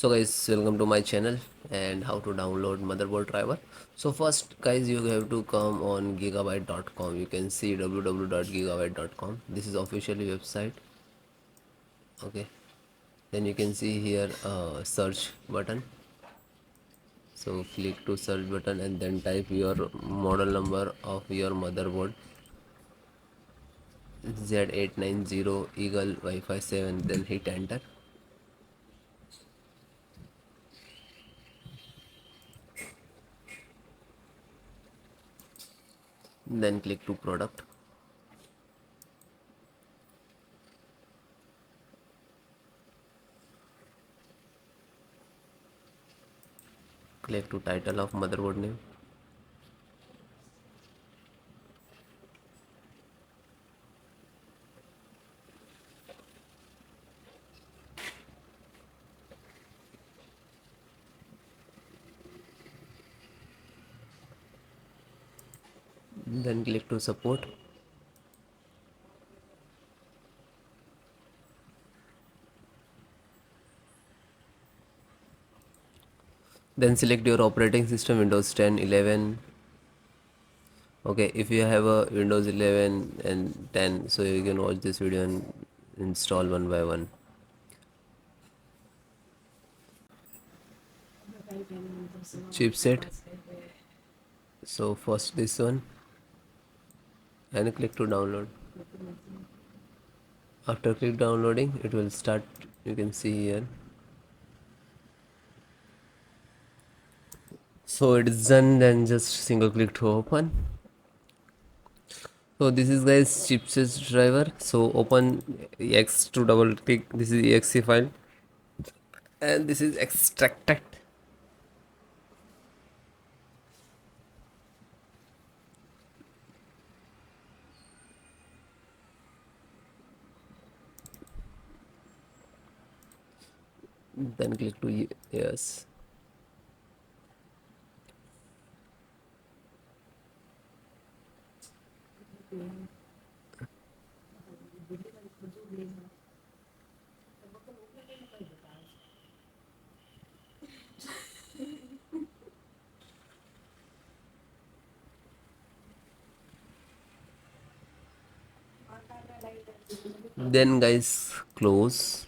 So guys, welcome to my channel and how to download motherboard driver. So first guys, you have to come on gigabyte.com. You can see www.gigabyte.com. This is officially website. Okay, then you can see here search button. So click to search button and then type your model number of your motherboard, Z890 Eagle Wi-Fi 7, then hit enter. Then click to product. Click to title of motherboard name. Then click to support. Then select your operating system, Windows 10, 11. Okay, if you have a Windows 11 and 10, so you can watch this video and install one by one. Chipset. So first this one and click to download. After click downloading, it will start. You can see here. So it is done, then just single click to open. So this is guys chipset driver. So open X to double click. This is exe file and this is extracted. Then click to yes. Then guys close.